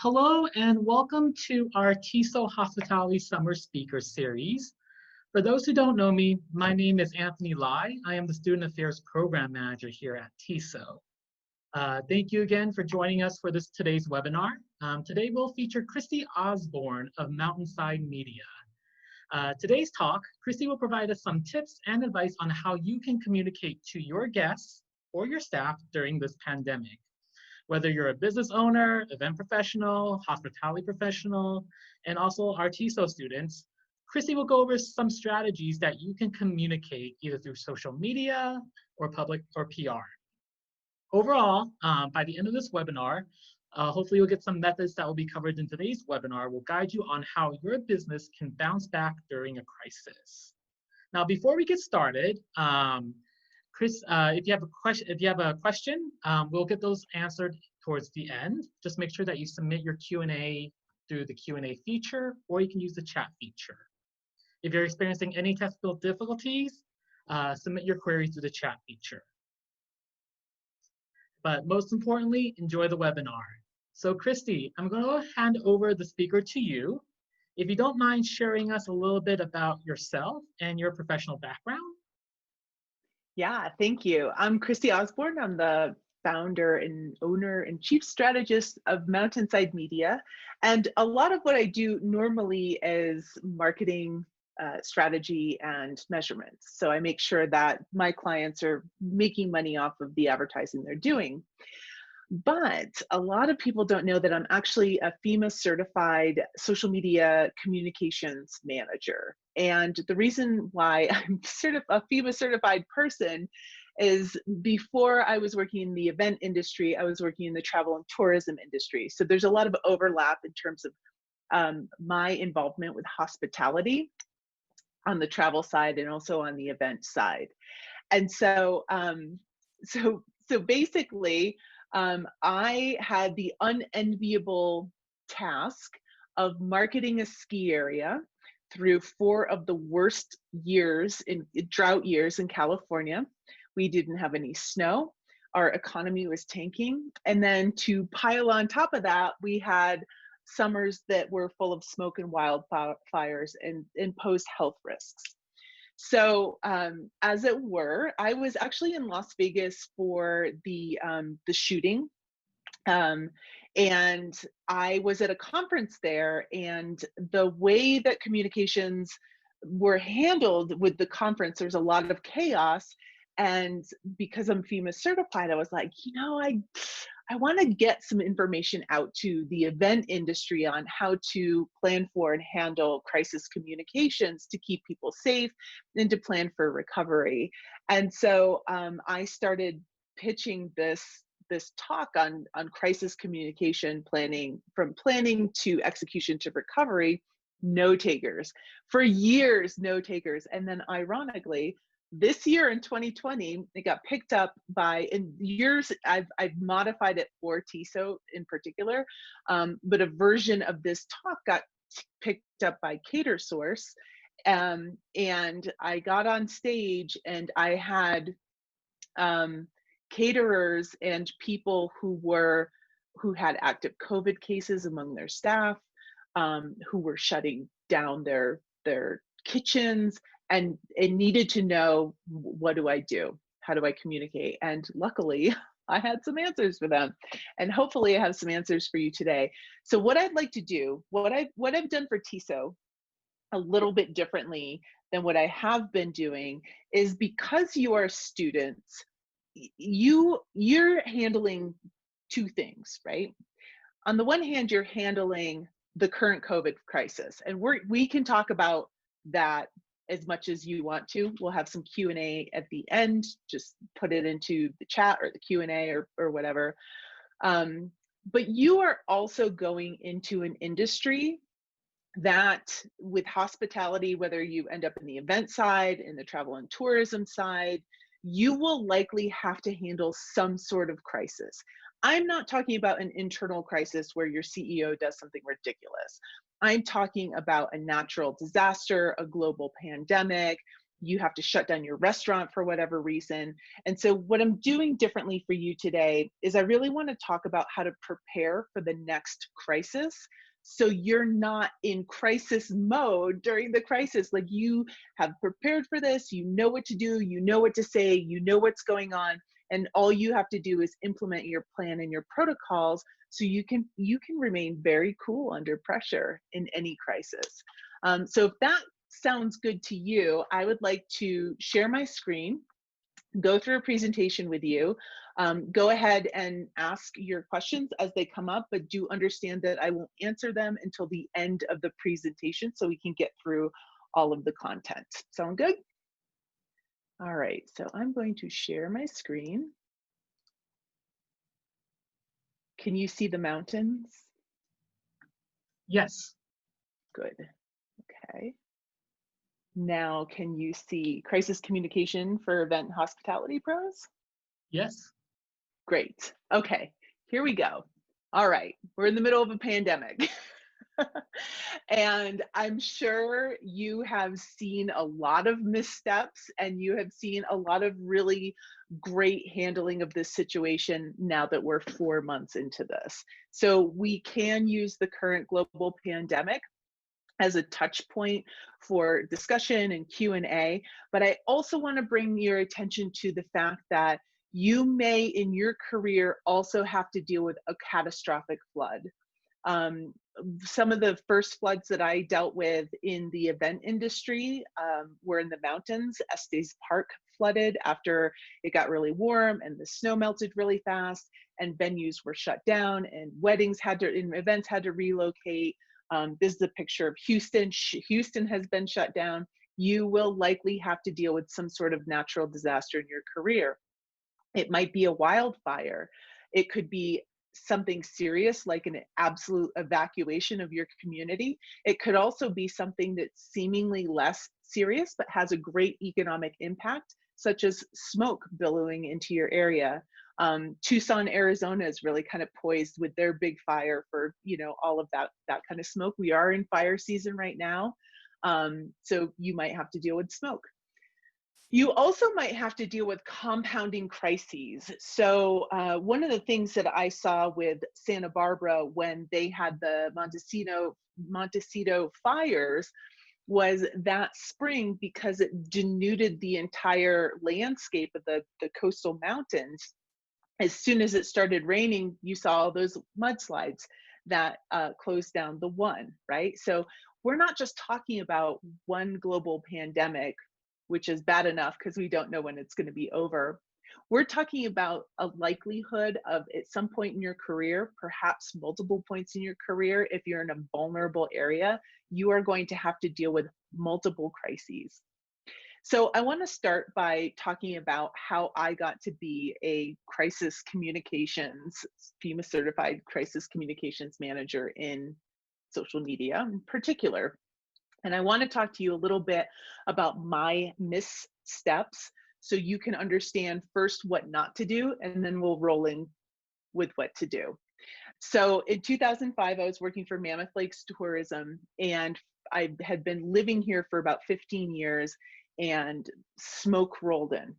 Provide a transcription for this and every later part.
Hello and welcome to our TISOH Hospitality Summer Speaker Series. For those who don't know me, my name is Anthony Lai. I am the Student Affairs Program Manager here at TISOH. Thank you again for joining us for today's webinar. Today we'll feature Christie Osborne of Mountainside Media. Today's talk, Christie will provide us some tips and advice on how you can communicate to your guests or your staff during this pandemic. Whether you're a business owner, event professional, hospitality professional, and also our TISOH students, Christie will go over some strategies that you can communicate either through social media or public or PR. Overall, by the end of this webinar, hopefully you'll get some methods that will be covered in today's webinar will guide you on how your business can bounce back during a crisis. Now, before we get started, Chris, if you have a question, we'll get those answered towards the end. Just make sure that you submit your Q&A through the Q&A feature, or you can use the chat feature. If you're experiencing any technical difficulties, submit your queries through the chat feature. But most importantly, enjoy the webinar. So Christie, I'm going to hand over the speaker to you. If you don't mind sharing us a little bit about yourself and your professional background. Yeah, thank you. I'm Christie Osborne. I'm the founder and owner and chief strategist of Mountainside Media. And a lot of what I do normally is marketing, strategy, and measurements. So I make sure that my clients are making money off of the advertising they're doing. But a lot of people don't know that I'm actually a FEMA certified social media communications manager. And the reason why I'm a FEMA certified person is before I was working in the event industry, I was working in the travel and tourism industry. So there's a lot of overlap in terms of my involvement with hospitality on the travel side and also on the event side. And so, so basically, I had the unenviable task of marketing a ski area through 4 of the worst years in drought years in California. We didn't have any snow. Our economy was tanking. And then to pile on top of that, we had summers that were full of smoke and wildfires and posed health risks. So as it were, I was actually in Las Vegas for the shooting. And I was at a conference there, and the way that communications were handled with the conference, there was a lot of chaos. And because I'm FEMA certified, I was like, I want to get some information out to the event industry on how to plan for and handle crisis communications to keep people safe and to plan for recovery. And so I started pitching this talk on crisis communication planning, from planning to execution to recovery. No takers for years, no takers. And then ironically, this year in 2020, it got picked up by, in years, I've modified it for TISOH in particular, but a version of this talk got picked up by Cadre. And I got on stage and I had caterers and people who had active COVID cases among their staff, who were shutting down their kitchens and needed to know, what do I do? How do I communicate? And luckily, I had some answers for them. And hopefully I have some answers for you today. So what I'd like to do, what I've done for TISOH a little bit differently than what I have been doing, is because you are students, you're handling 2 things, right? On the one hand, you're handling the current COVID crisis, and we can talk about that as much as you want to. We'll have some Q&A at the end. Just put it into the chat or the Q&A or whatever. But you are also going into an industry that, with hospitality, whether you end up in the event side, in the travel and tourism side, you will likely have to handle some sort of crisis. I'm not talking about an internal crisis where your CEO does something ridiculous. I'm talking about a natural disaster, a global pandemic, you have to shut down your restaurant for whatever reason. And so what I'm doing differently for you today is I really want to talk about how to prepare for the next crisis. So you're not in crisis mode during the crisis. Like, you have prepared for this, you know what to do, you know what to say, you know what's going on. And all you have to do is implement your plan and your protocols so you can remain very cool under pressure in any crisis. So if that sounds good to you, I would like to share my screen, go through a presentation with you. Go ahead and ask your questions as they come up, but do understand that I won't answer them until the end of the presentation so we can get through all of the content. Sound good? All right, so I'm going to share my screen. Can you see the mountains? Yes. Good. Okay. Now, can you see crisis communication for event and hospitality pros? Yes. Great. Okay, here we go. All right, we're in the middle of a pandemic. And I'm sure you have seen a lot of missteps and you have seen a lot of really great handling of this situation now that we're 4 months into this. So we can use the current global pandemic as a touch point for discussion and Q&A, but I also want to bring your attention to the fact that you may in your career also have to deal with a catastrophic flood. Some of the first floods that I dealt with in the event industry were in the mountains. Estes Park flooded after it got really warm and the snow melted really fast, and venues were shut down, and events had to relocate. This is a picture of Houston. Houston has been shut down. You will likely have to deal with some sort of natural disaster in your career. It might be a wildfire. It could be something serious like an absolute evacuation of your community. It could also be something that's seemingly less serious but has a great economic impact, such as smoke billowing into your area. Tucson, Arizona is really kind of poised with their big fire for, all of that kind of smoke. We are in fire season right now. So you might have to deal with smoke. You also might have to deal with compounding crises. So one of the things that I saw with Santa Barbara when they had the Montecito fires was that spring, because it denuded the entire landscape of the coastal mountains. As soon as it started raining, you saw all those mudslides that closed down the one, right? So we're not just talking about one global pandemic, which is bad enough because we don't know when it's going to be over. We're talking about a likelihood of, at some point in your career, perhaps multiple points in your career, if you're in a vulnerable area, you are going to have to deal with multiple crises. So I want to start by talking about how I got to be a crisis communications, FEMA certified crisis communications manager in social media in particular. And I want to talk to you a little bit about my missteps so you can understand first what not to do, and then we'll roll in with what to do. So in 2005, I was working for Mammoth Lakes Tourism, and I had been living here for about 15 years, and smoke rolled in.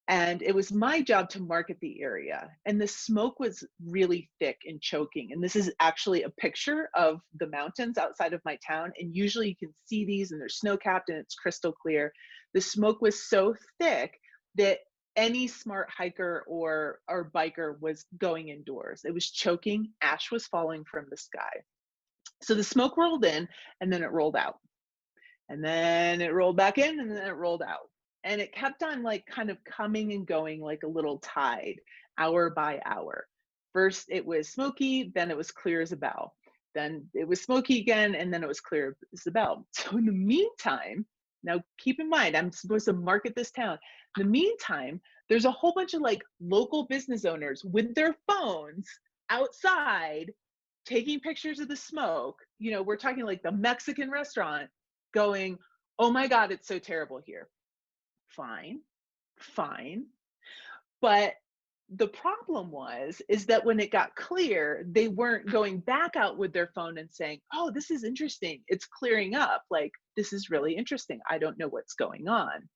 And it was my job to market the area. And the smoke was really thick and choking. And this is actually a picture of the mountains outside of my town. And usually you can see these and they're snow capped and it's crystal clear. The smoke was so thick that any smart hiker or biker was going indoors. It was choking, ash was falling from the sky. So the smoke rolled in and then it rolled out. And then it rolled back in and then it rolled out. And it kept on like kind of coming and going like a little tide, hour by hour. First it was smoky, then it was clear as a bell. Then it was smoky again, and then it was clear as a bell. So in the meantime, now keep in mind, I'm supposed to market this town. In the meantime, there's a whole bunch of like local business owners with their phones outside taking pictures of the smoke. We're talking like the Mexican restaurant going, oh my God, it's so terrible here. Fine. But the problem is that when it got clear, they weren't going back out with their phone and saying, oh, this is interesting. It's clearing up. Like, this is really interesting. I don't know what's going on.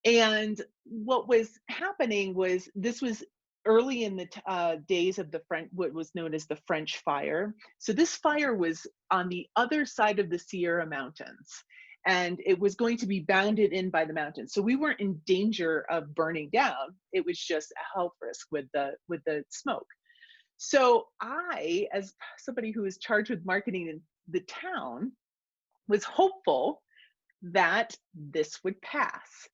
And what was happening was, this was early in the days of the French, what was known as the French fire. So this fire was on the other side of the Sierra Mountains, and it was going to be bounded in by the mountains. So we weren't in danger of burning down. It was just a health risk with the smoke. So I, as somebody who was charged with marketing in the town, was hopeful that this would pass.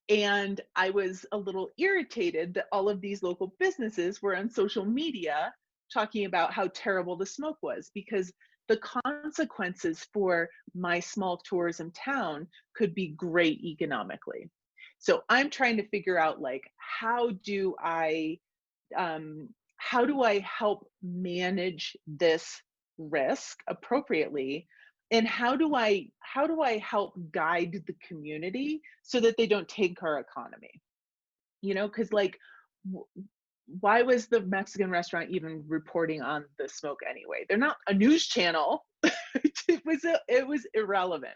And I was a little irritated that all of these local businesses were on social media talking about how terrible the smoke was, because the consequences for my small tourism town could be great economically. So I'm trying to figure out, like, how do I help manage this risk appropriately, and how do I help guide the community so that they don't tank our economy? Because, like, why was the Mexican restaurant even reporting on the smoke anyway? They're not a news channel. It was irrelevant.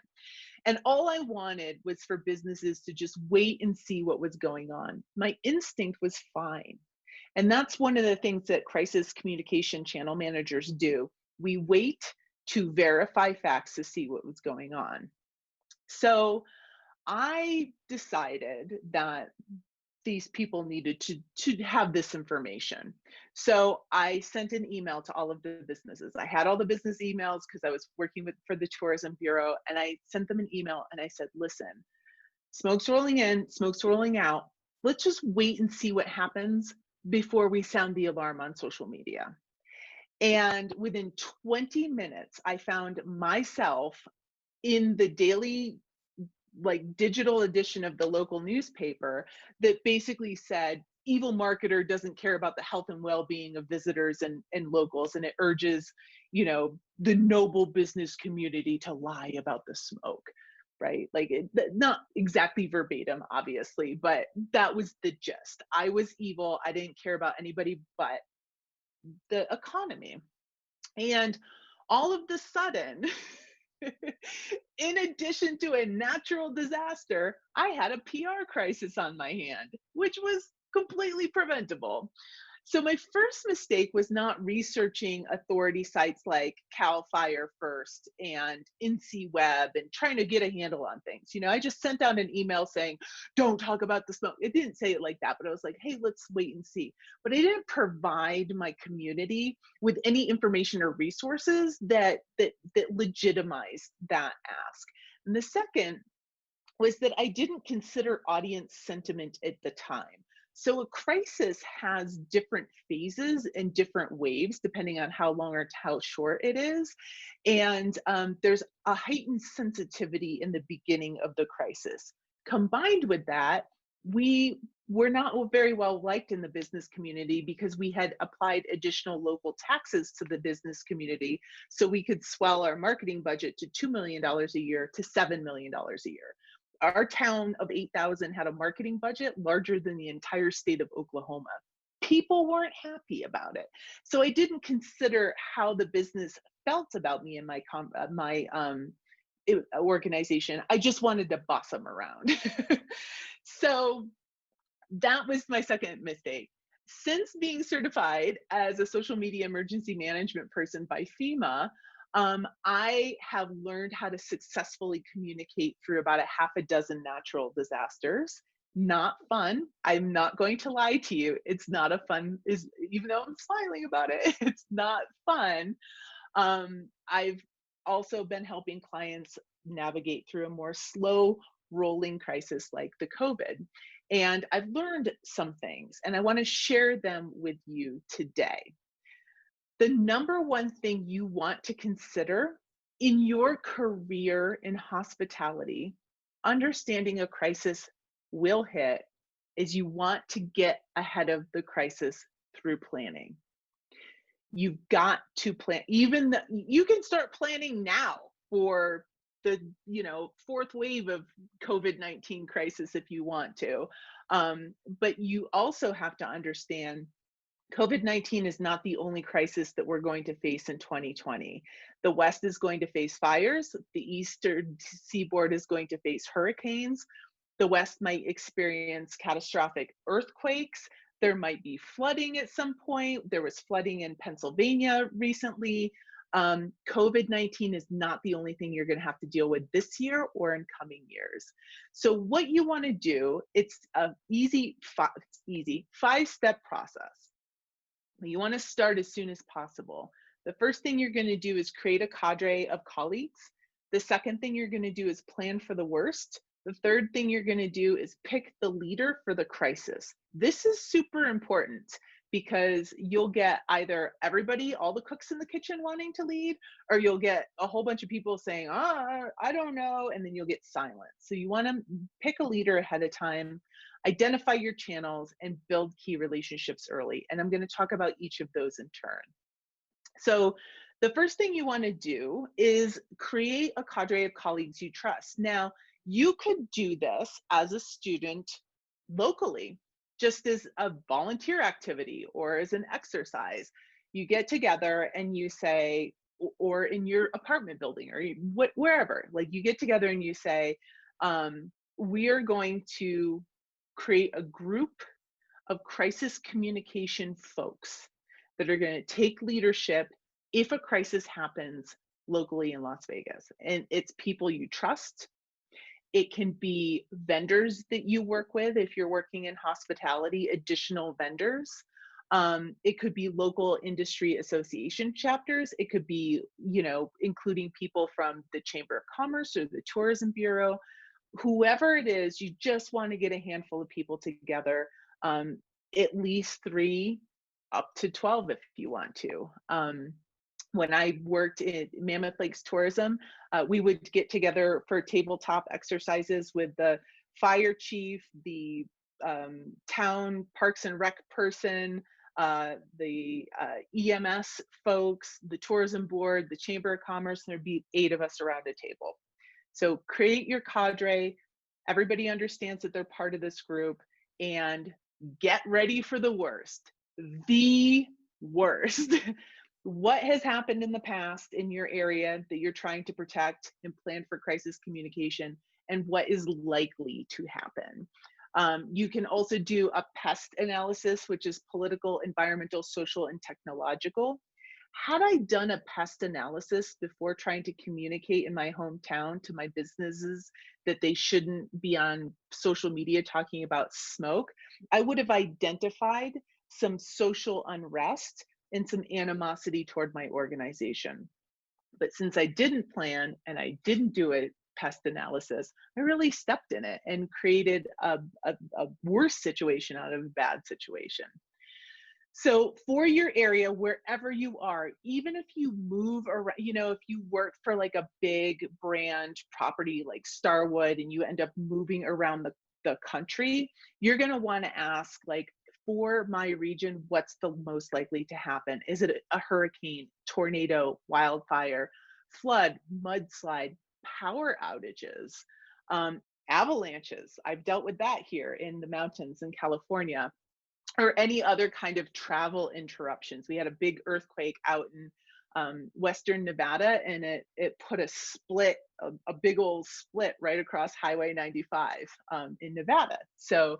And all I wanted was for businesses to just wait and see what was going on. My instinct was fine. And that's one of the things that crisis communication channel managers do. We wait to verify facts to see what was going on. So I decided that these people needed to have this information. So I sent an email to all of the businesses. I had all the business emails because I was working for the Tourism Bureau, and I sent them an email and I said, listen, smoke's rolling in, smoke's rolling out. Let's just wait and see what happens before we sound the alarm on social media. And within 20 minutes, I found myself in the daily, like, digital edition of the local newspaper that basically said, evil marketer doesn't care about the health and well-being of visitors and locals, and it urges, the noble business community to lie about the smoke, right? Like, not exactly verbatim, obviously, but that was the gist. I was evil. I didn't care about anybody but the economy. And all of the sudden, in addition to a natural disaster, I had a PR crisis on my hand, which was completely preventable. So my first mistake was not researching authority sites like CAL FIRE First and INSEE-Web and trying to get a handle on things. I just sent out an email saying, don't talk about the smoke. It didn't say it like that, but I was like, hey, let's wait and see. But I didn't provide my community with any information or resources that legitimized that ask. And the second was that I didn't consider audience sentiment at the time. So a crisis has different phases and different waves depending on how long or how short it is. And there's a heightened sensitivity in the beginning of the crisis. Combined with that, we were not very well liked in the business community because we had applied additional local taxes to the business community so we could swell our marketing budget to $2 million a year to $7 million a year. Our town of 8,000 had a marketing budget larger than the entire state of Oklahoma. People weren't happy about it. So I didn't consider how the business felt about me and my organization. I just wanted to boss them around. So that was my second mistake. Since being certified as a social media emergency management person by FEMA, I have learned how to successfully communicate through about a half a dozen natural disasters. Not fun. I'm not going to lie to you. It's not a fun, even though I'm smiling about it, it's not fun. I've also been helping clients navigate through a more slow rolling crisis like the COVID. And I've learned some things, and I want to share them with you today. The number one thing you want to consider in your career in hospitality, understanding a crisis will hit, is you want to get ahead of the crisis through planning. You've got to plan. You can start planning now for the fourth wave of COVID-19 crisis if you want to. But you also have to understand COVID-19 is not the only crisis that we're going to face in 2020. The West is going to face fires. The Eastern seaboard is going to face hurricanes. The West might experience catastrophic earthquakes. There might be flooding at some point. There was flooding in Pennsylvania recently. COVID-19 is not the only thing you're going to have to deal with this year or in coming years. So what you want to do, it's an easy five-step process. You want to start as soon as possible. The first thing you're going to do is create a cadre of colleagues. The second thing you're going to do is plan for the worst. The third thing you're going to do is pick the leader for the crisis. This is super important because you'll get either everybody, all the cooks in the kitchen wanting to lead, or you'll get a whole bunch of people saying, I don't know, and then you'll get silent. So you want to pick a leader ahead of time, identify your channels, and build key relationships early. And I'm going to talk about each of those in turn. So the first thing you want to do is create a cadre of colleagues you trust. Now, you could do this as a student locally, just as a volunteer activity or as an exercise. You get together and you say, or in your apartment building or wherever, like you get together and you say, we are going to create a group of crisis communication folks that are going to take leadership if a crisis happens locally in Las Vegas. And it's people you trust. It can be vendors that you work with if you're working in hospitality, additional vendors. It could be local industry association chapters. It could be, including people from the Chamber of Commerce or the Tourism Bureau. Whoever it is, you just want to get a handful of people together, at least 3 up to 12 if you want to. When I worked in Mammoth Lakes Tourism, we would get together for tabletop exercises with the fire chief, the town parks and rec person, the EMS folks, the tourism board, the Chamber of Commerce, and there'd be 8 of us around a table. So create your cadre. Everybody understands that they're part of this group, and get ready for the worst. The worst. What has happened in the past in your area that you're trying to protect and plan for crisis communication, and what is likely to happen? You can also do a PEST analysis, which is political, environmental, social, and technological. Had I done a PEST analysis before trying to communicate in my hometown to my businesses that they shouldn't be on social media talking about smoke, I would have identified some social unrest and some animosity toward my organization. But since I didn't plan and I didn't do a PEST analysis, I really stepped in it and created a worse situation out of a bad situation. So for your area, wherever you are, even if you move around, if you work for like a big brand property like Starwood and you end up moving around the country, you're going to want to ask, like, for my region, what's the most likely to happen? Is it a hurricane, tornado, wildfire, flood, mudslide, power outages, avalanches? I've dealt with that here in the mountains in California, or any other kind of travel interruptions. We had a big earthquake out in Western Nevada, and it put a big old split right across Highway 95 in Nevada. So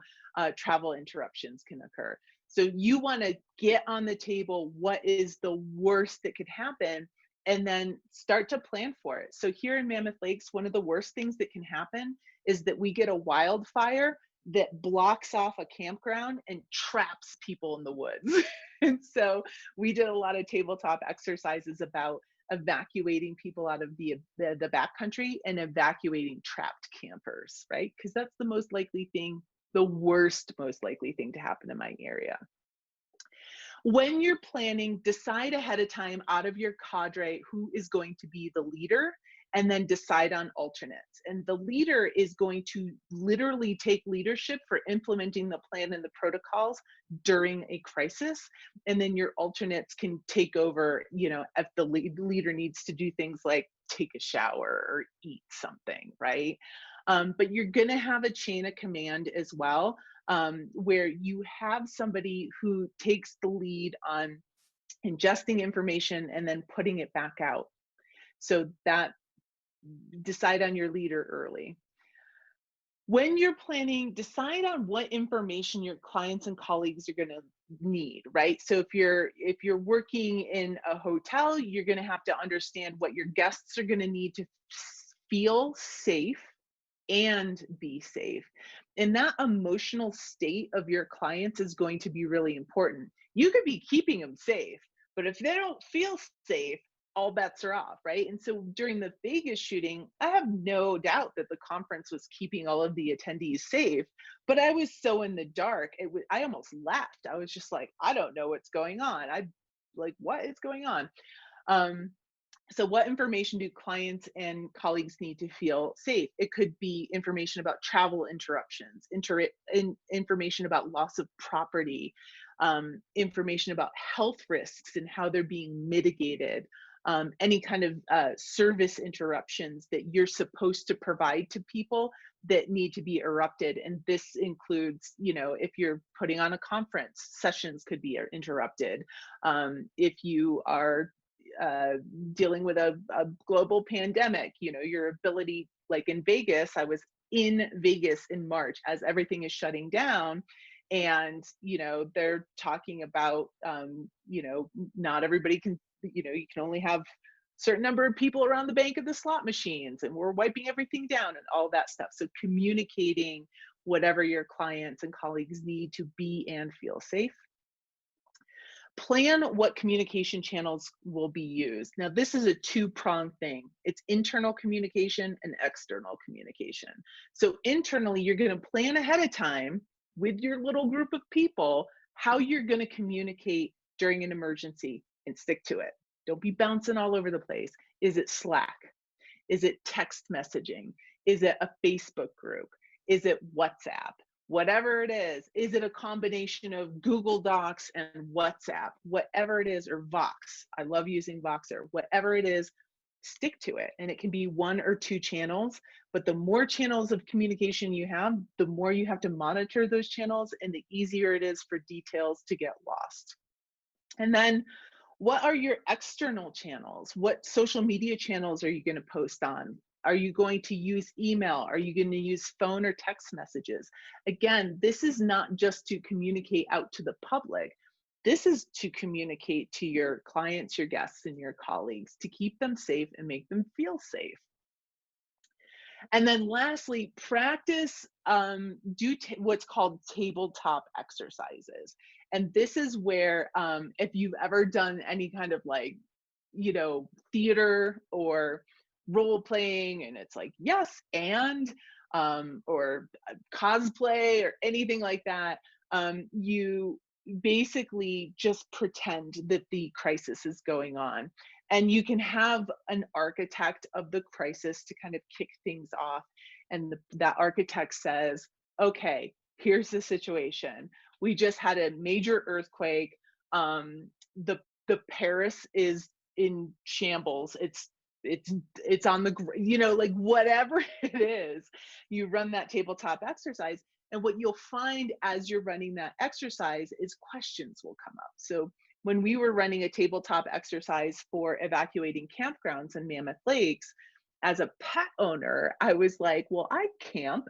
travel interruptions can occur. So you want to get on the table what is the worst that could happen, and then start to plan for it. So here in Mammoth Lakes, one of the worst things that can happen is that we get a wildfire that blocks off a campground and traps people in the woods. And so we did a lot of tabletop exercises about evacuating people out of the backcountry and evacuating trapped campers, right? Because that's the most likely thing, the worst, most likely thing to happen in my area. When you're planning, decide ahead of time out of your cadre who is going to be the leader and then decide on alternates. And the leader is going to literally take leadership for implementing the plan and the protocols during a crisis. And then your alternates can take over, if the leader needs to do things like take a shower or eat something, right? But you're going to have a chain of command as well, where you have somebody who takes the lead on ingesting information and then putting it back out. So that decide on your leader early. When you're planning, decide on what information your clients and colleagues are going to need, right? So if you're working in a hotel, you're going to have to understand what your guests are going to need to feel safe and be safe. And that emotional state of your clients is going to be really important. You could be keeping them safe, but if they don't feel safe, all bets are off, right? And so during the Vegas shooting, I have no doubt that the conference was keeping all of the attendees safe, but I was so in the dark. I almost left. I was just like, I don't know what's going on. What is going on? So what information do clients and colleagues need to feel safe? It could be information about travel interruptions, information about loss of property, information about health risks and how they're being mitigated, any kind of service interruptions that you're supposed to provide to people that need to be erupted. And this includes, if you're putting on a conference, sessions could be interrupted. If you are dealing with a global pandemic, your ability, like in Vegas, I was in Vegas in March as everything is shutting down. And, they're talking about, not everybody can, you can only have a certain number of people around the bank of the slot machines, and we're wiping everything down and all that stuff. So communicating whatever your clients and colleagues need to be and feel safe. Plan what communication channels will be used. Now, this is a two-pronged thing. It's internal communication and external communication. So internally, you're going to plan ahead of time with your little group of people how you're going to communicate during an emergency, and stick to it. Don't be bouncing all over the place. Is it Slack? Is it text messaging? Is it a Facebook group? Is it WhatsApp? Whatever it is it a combination of Google Docs and WhatsApp? Whatever it is, or Vox. I love using Voxer. Whatever it is, stick to it. And it can be one or two channels, but the more channels of communication you have, the more you have to monitor those channels, and the easier it is for details to get lost. And then, what are your external channels? What social media channels are you going to post on? Are you going to use email? Are you going to use phone or text messages? Again, this is not just to communicate out to the public. This is to communicate to your clients, your guests, and your colleagues to keep them safe and make them feel safe. And then lastly, practice, what's called tabletop exercises. And this is where, if you've ever done any kind of theater or role playing, and it's like, yes, and, or cosplay or anything like that, you basically just pretend that the crisis is going on. And you can have an architect of the crisis to kind of kick things off. And that architect says, okay, here's the situation. We just had a major earthquake. The Paris is in shambles. It's on the, whatever it is, you run that tabletop exercise. And what you'll find as you're running that exercise is questions will come up. So when we were running a tabletop exercise for evacuating campgrounds in Mammoth Lakes, as a pet owner, I was like, well, I camp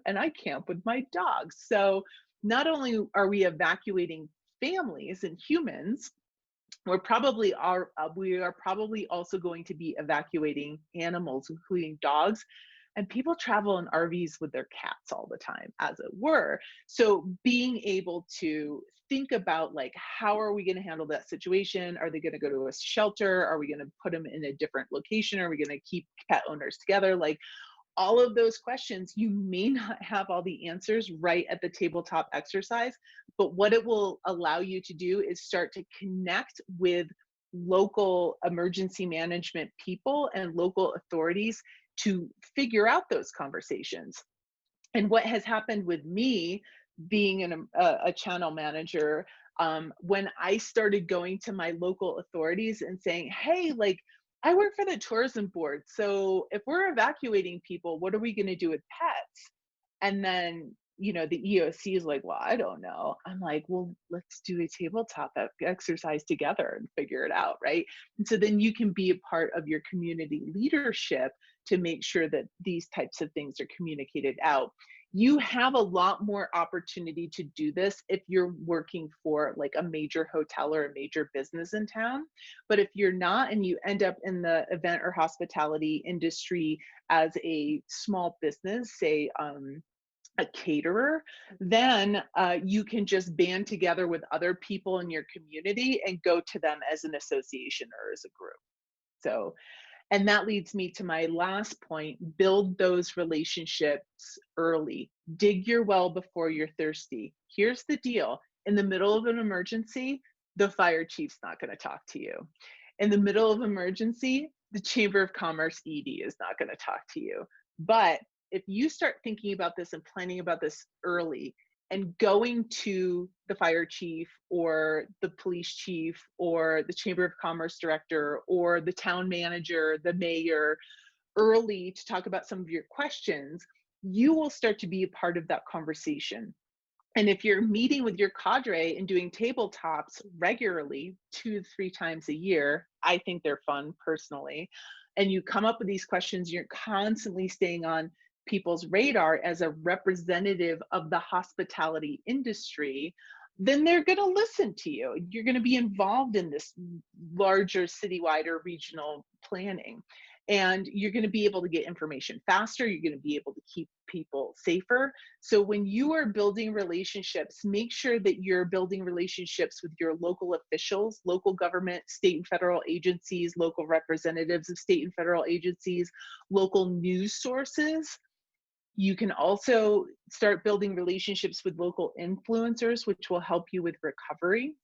with my dogs. So not only are we evacuating families and humans, we are probably also going to be evacuating animals, including dogs. And people travel in RVs with their cats all the time, as it were. So being able to think about, how are we going to handle that situation? Are they going to go to a shelter? Are we going to put them in a different location? Are we going to keep pet owners together? All of those questions, you may not have all the answers right at the tabletop exercise, but what it will allow you to do is start to connect with local emergency management people and local authorities to figure out those conversations. And what has happened with me being a channel manager, when I started going to my local authorities and saying, hey, like, I work for the tourism board. So if we're evacuating people, what are we going to do with pets? And then, the EOC is like, well, I don't know. I'm like, well, let's do a tabletop exercise together and figure it out. Right. And so then you can be a part of your community leadership to make sure that these types of things are communicated out. You have a lot more opportunity to do this if you're working for like a major hotel or a major business in town. But if you're not and you end up in the event or hospitality industry as a small business, say a caterer, then you can just band together with other people in your community and go to them as an association or as a group. So, and that leads me to my last point: build those relationships early. Dig your well before you're thirsty. Here's the deal: in the middle of an emergency, the fire chief's not going to talk to you. In the middle of emergency, the Chamber of Commerce ED is not going to talk to you. But if you start thinking about this and planning about this early, and going to the fire chief or the police chief or the Chamber of Commerce director or the town manager, the mayor, early to talk about some of your questions, you will start to be a part of that conversation. And if you're meeting with your cadre and doing tabletops regularly, 2 to 3 times a year, I think they're fun personally, and you come up with these questions, you're constantly staying on people's radar as a representative of the hospitality industry, then they're going to listen to you. You're going to be involved in this larger citywide or regional planning. And you're going to be able to get information faster. You're going to be able to keep people safer. So when you are building relationships, make sure that you're building relationships with your local officials, local government, state and federal agencies, local representatives of state and federal agencies, local news sources. You can also start building relationships with local influencers, which will help you with recovery.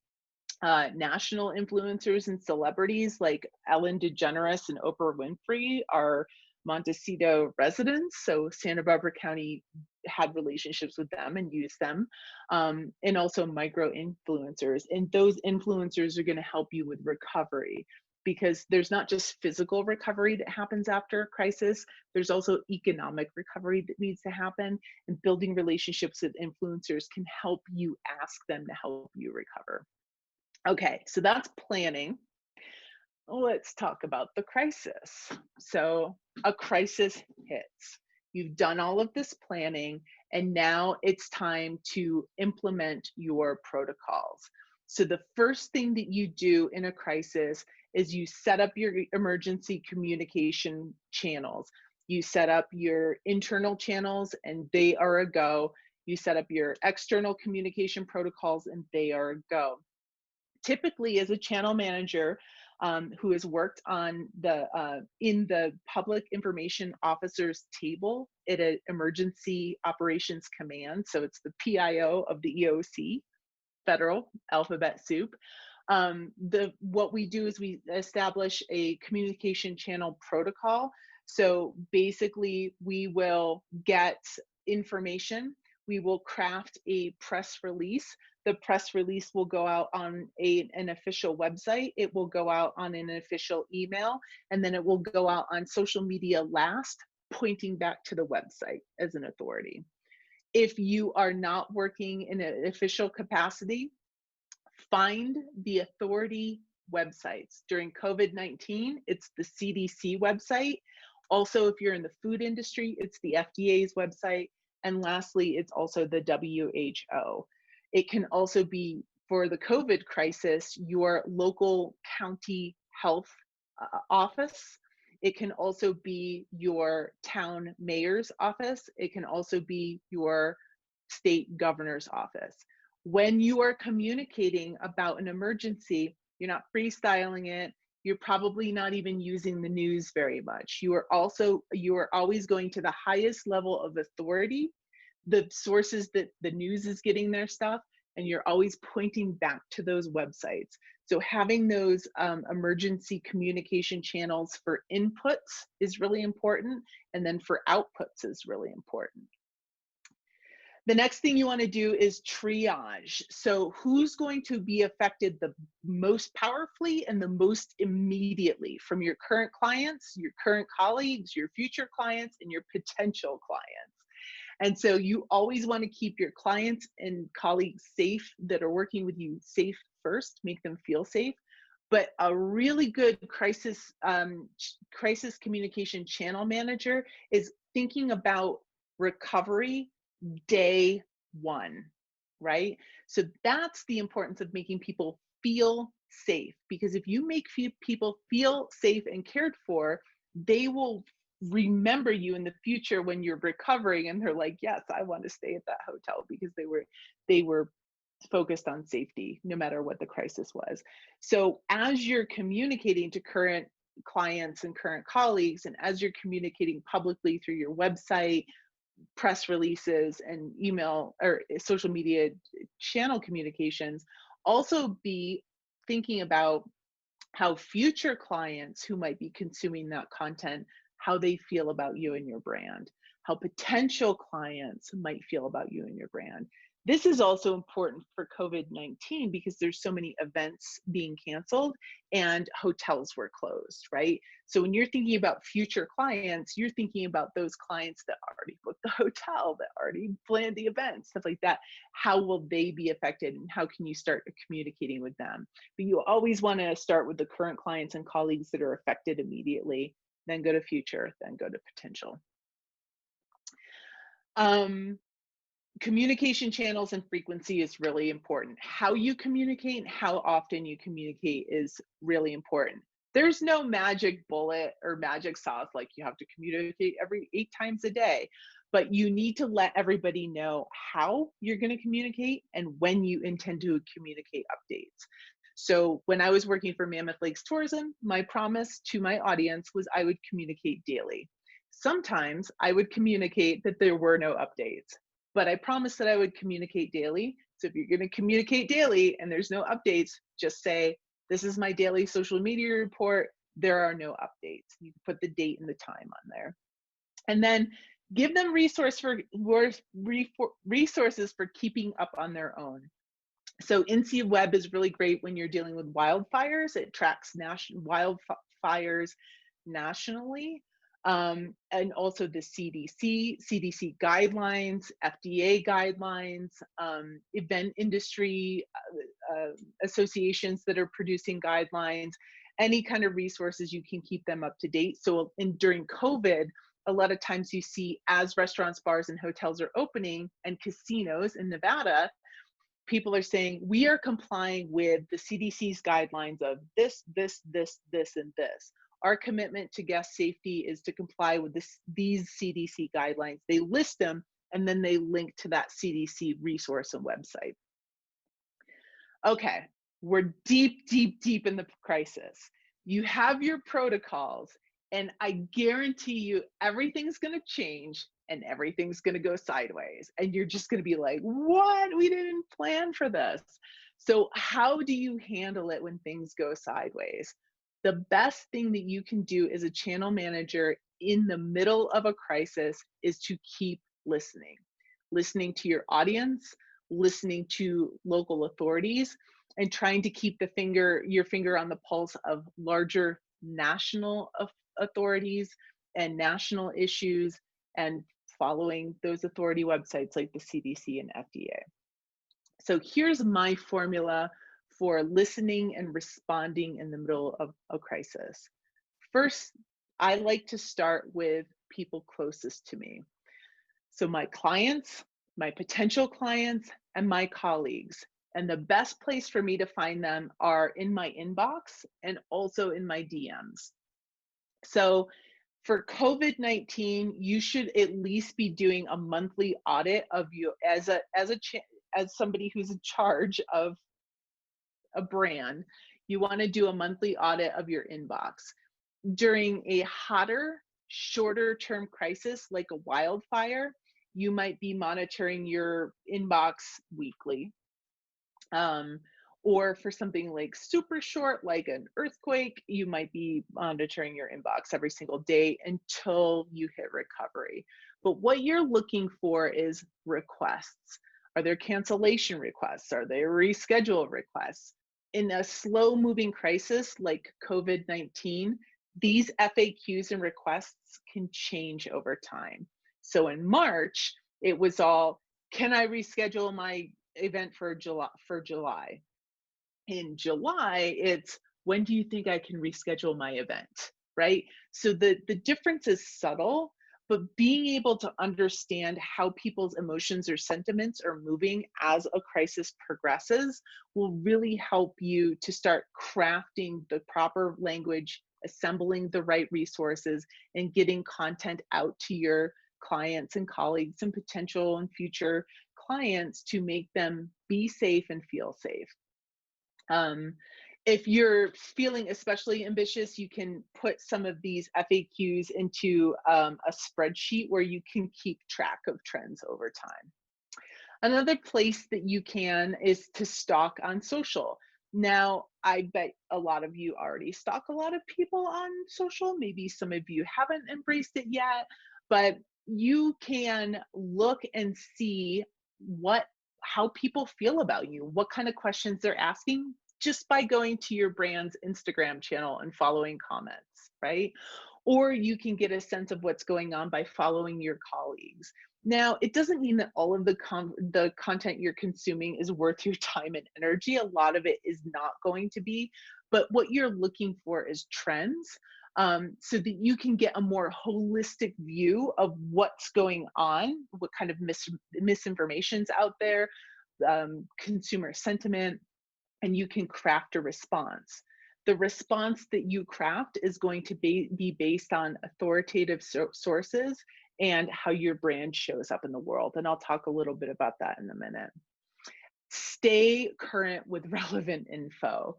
National influencers and celebrities like Ellen DeGeneres and Oprah Winfrey are Montecito residents, so Santa Barbara County had relationships with them and used them, and also micro influencers. And those influencers are going to help you with recovery, because there's not just physical recovery that happens after a crisis, there's also economic recovery that needs to happen, and building relationships with influencers can help you ask them to help you recover. Okay, so that's planning. Let's talk about the crisis. So a crisis hits. You've done all of this planning, and now it's time to implement your protocols. So the first thing that you do in a crisis is you set up your emergency communication channels. You set up your internal channels and they are a go. You set up your external communication protocols and they are a go. Typically, as a channel manager who has worked on in the public information officer's table at an emergency operations command, so it's the PIO of the EOC, federal alphabet soup. What we do is we establish a communication channel protocol. So basically, we will get information. We will craft a press release. The press release will go out on an official website. It will go out on an official email, and then it will go out on social media last, pointing back to the website as an authority. If you are not working in an official capacity, find the authority websites. During COVID-19, it's the CDC website. Also, if you're in the food industry, it's the FDA's website. And lastly, it's also the WHO. It can also be, for the COVID crisis, your local county health office. It can also be your town mayor's office. It can also be your state governor's office. When you are communicating about an emergency, you're not freestyling it. You're probably not even using the news very much. You are always going to the highest level of authority, the sources that the news is getting their stuff, and you're always pointing back to those websites. So having those emergency communication channels for inputs is really important, and then for outputs is really important. The next thing you want to do is triage. So who's going to be affected the most powerfully and the most immediately from your current clients, your current colleagues, your future clients, and your potential clients. And so you always want to keep your clients and colleagues safe that are working with you safe first, make them feel safe. But a really good crisis communication channel manager is thinking about recovery day one, right? So that's the importance of making people feel safe, because if you make people feel safe and cared for, they will remember you in the future when you're recovering and they're like, yes, I want to stay at that hotel, because they were focused on safety no matter what the crisis was. So as you're communicating to current clients and current colleagues, and as you're communicating publicly through your website, press releases, and email or social media channel communications, also be thinking about how future clients who might be consuming that content, how they feel about you and your brand, how potential clients might feel about you and your brand. This is also important for COVID-19 because there's so many events being canceled and hotels were closed, right? So when you're thinking about future clients, you're thinking about those clients that already booked the hotel, that already planned the event, stuff like that. How will they be affected, and how can you start communicating with them? But you always want to start with the current clients and colleagues that are affected immediately, then go to future, then go to potential. Communication channels and frequency is really important. How you communicate and how often you communicate is really important. There's no magic bullet or magic sauce like you have to communicate every 8 times a day, but you need to let everybody know how you're going to communicate and when you intend to communicate updates. So when I was working for Mammoth Lakes Tourism, my promise to my audience was I would communicate daily. Sometimes I would communicate that there were no updates, but I promised that I would communicate daily. So if you're going to communicate daily and there's no updates, just say, this is my daily social media report. There are no updates. You can put the date and the time on there. And then give them resources for keeping up on their own. So NC Web is really great when you're dealing with wildfires. It tracks wildfires nationally. And also the CDC guidelines, FDA guidelines, event industry associations that are producing guidelines, any kind of resources, you can keep them up to date. So during COVID, a lot of times you see as restaurants, bars, and hotels are opening, and casinos in Nevada, people are saying, we are complying with the CDC's guidelines of this, this, this, this, and this. Our commitment to guest safety is to comply with these CDC guidelines. They list them, and then they link to that CDC resource and website. Okay, we're deep, deep, deep in the crisis. You have your protocols, and I guarantee you everything's going to change and everything's going to go sideways. And you're just going to be like, what? We didn't plan for this. So how do you handle it when things go sideways? The best thing that you can do as a channel manager in the middle of a crisis is to keep listening to your audience, listening to local authorities, and trying to keep your finger on the pulse of larger national authorities and national issues, and following those authority websites like the CDC and FDA. So here's my formula for listening and responding in the middle of a crisis. First, I like to start with people closest to me. So my clients, my potential clients, and my colleagues. And the best place for me to find them are in my inbox and also in my DMs. So for COVID-19, you should at least be doing a monthly audit of you as somebody who's in charge of a brand. You want to do a monthly audit of your inbox. During a hotter, shorter term crisis like a wildfire, you might be monitoring your inbox weekly. Or for something like super short, like an earthquake, you might be monitoring your inbox every single day until you hit recovery. But what you're looking for is requests. Are there cancellation requests? Are there reschedule requests? In a slow moving crisis like COVID-19, these FAQs and requests can change over time. So in March, it was all, can I reschedule my event for July? In July, it's, when do you think I can reschedule my event? Right? So the difference is subtle, but being able to understand how people's emotions or sentiments are moving as a crisis progresses will really help you to start crafting the proper language, assembling the right resources, and getting content out to your clients and colleagues and potential and future clients to make them be safe and feel safe. If you're feeling especially ambitious, you can put some of these FAQs into a spreadsheet where you can keep track of trends over time. Another place that you can is to stalk on social. Now, I bet a lot of you already stalk a lot of people on social. Maybe some of you haven't embraced it yet, but you can look and see how people feel about you, what kind of questions they're asking, just by going to your brand's Instagram channel and following comments, right? Or you can get a sense of what's going on by following your colleagues. Now, it doesn't mean that all of the content you're consuming is worth your time and energy. A lot of it is not going to be, but what you're looking for is trends, so that you can get a more holistic view of what's going on, what kind of misinformation's out there, consumer sentiment, and you can craft a response. The response that you craft is going to be based on authoritative sources and how your brand shows up in the world. And I'll talk a little bit about that in a minute. Stay current with relevant info,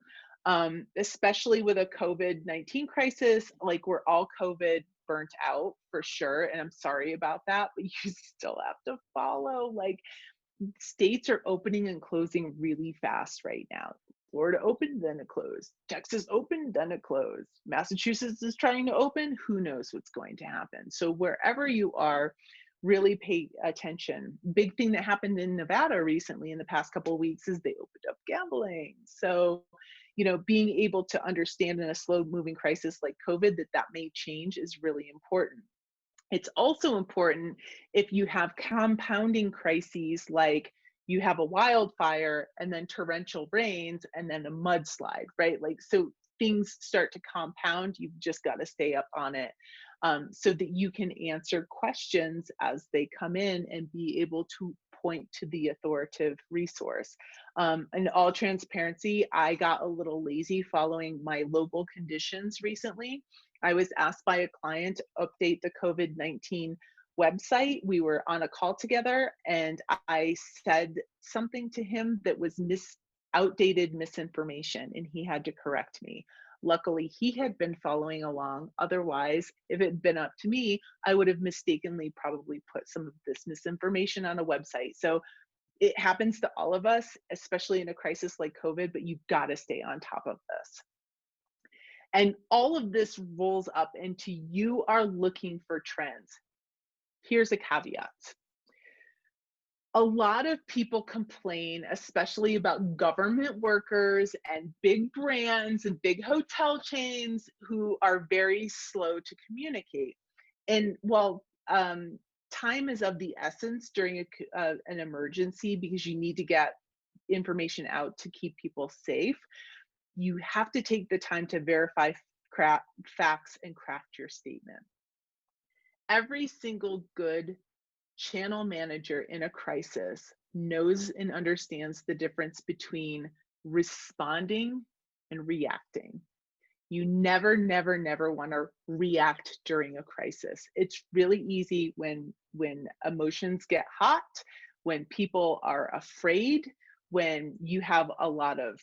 especially with a COVID-19 crisis. Like, we're all COVID burnt out for sure. And I'm sorry about that, but you still have to follow. Like, states are opening and closing really fast right now. Florida opened, then it closed. Texas opened, then it closed. Massachusetts is trying to open. Who knows what's going to happen? So wherever you are, really pay attention. Big thing that happened in Nevada recently in the past couple of weeks is they opened up gambling. So, being able to understand in a slow moving crisis like COVID that may change is really important. It's also important if you have compounding crises, like you have a wildfire and then torrential rains and then a mudslide, right? Like, so things start to compound. You've just got to stay up on it, so that you can answer questions as they come in and be able to point to the authoritative resource. In all transparency, I got a little lazy following my local conditions recently. I was asked by a client to update the COVID-19 website. We were on a call together and I said something to him that was outdated misinformation, and he had to correct me. Luckily, he had been following along. Otherwise, if it had been up to me, I would have mistakenly probably put some of this misinformation on a website. So it happens to all of us, especially in a crisis like COVID, but you've got to stay on top of this. And all of this rolls up into, you are looking for trends. Here's a caveat. A lot of people complain, especially about government workers and big brands and big hotel chains who are very slow to communicate. And while time is of the essence during an emergency, because you need to get information out to keep people safe, you have to take the time to verify facts and craft your statement. Every single good channel manager in a crisis knows and understands the difference between responding and reacting. You never want to react during a crisis. It's really easy when emotions get hot, when people are afraid, when you have a lot of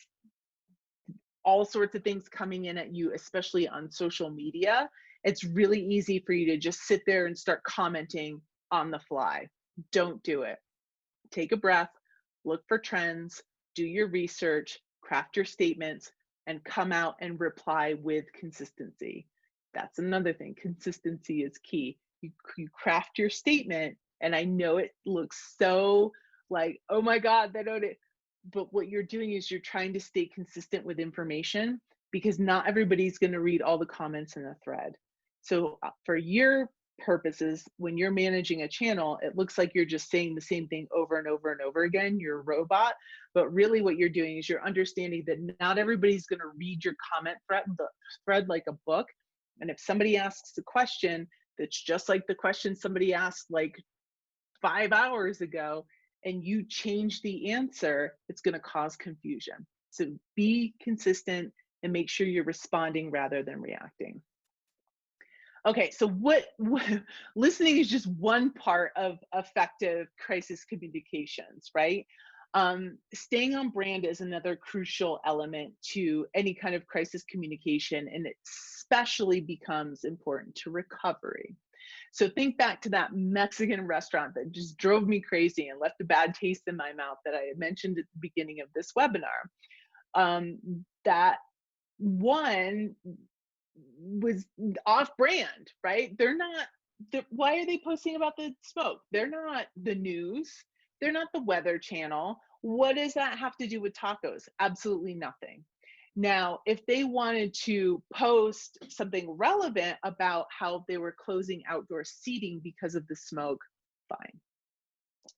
all sorts of things coming in at you, especially on social media. It's really easy for you to just sit there and start commenting on the fly. Don't do it. Take a breath, look for trends, do your research, craft your statements, and come out and reply with consistency. That's another thing. Consistency is key. You craft your statement, and I know it looks so like, oh my God, they don't. But what you're doing is you're trying to stay consistent with information, because not everybody's going to read all the comments in a thread. So for your purposes, when you're managing a channel, it looks like you're just saying the same thing over and over and over again. You're a robot, but really what you're doing is you're understanding that not everybody's going to read your comment thread like a book. And if somebody asks a question that's just like the question somebody asked like 5 hours ago, and you change the answer, it's going to cause confusion. So be consistent and make sure you're responding rather than reacting. Okay, so what listening is just one part of effective crisis communications, right? Staying on brand is another crucial element to any kind of crisis communication, and it especially becomes important to recovery. So think back to that Mexican restaurant that just drove me crazy and left a bad taste in my mouth that I had mentioned at the beginning of this webinar. That one was off brand, right? Why are they posting about the smoke? They're not the news. They're not the Weather Channel. What does that have to do with tacos? Absolutely nothing. Now, if they wanted to post something relevant about how they were closing outdoor seating because of the smoke, fine.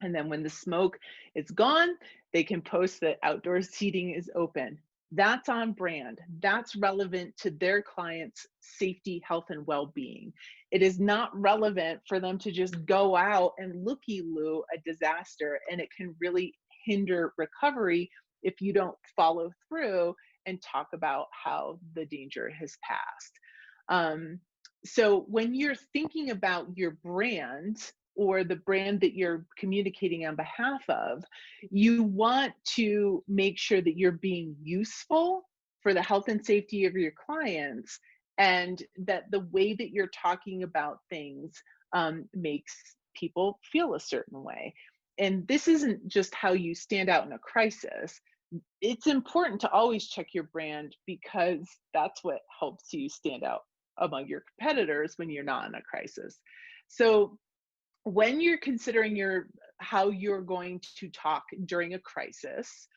And then when the smoke is gone, they can post that outdoor seating is open. That's on brand. That's relevant to their clients' safety, health, and well-being. It is not relevant for them to just go out and looky-loo a disaster, and it can really hinder recovery if you don't follow through and talk about how the danger has passed. So when you're thinking about your brand or the brand that you're communicating on behalf of, you want to make sure that you're being useful for the health and safety of your clients, and that the way that you're talking about things makes people feel a certain way. And this isn't just how you stand out in a crisis. It's important to always check your brand, because that's what helps you stand out among your competitors when you're not in a crisis. So when you're considering how you're going to talk during a crisis,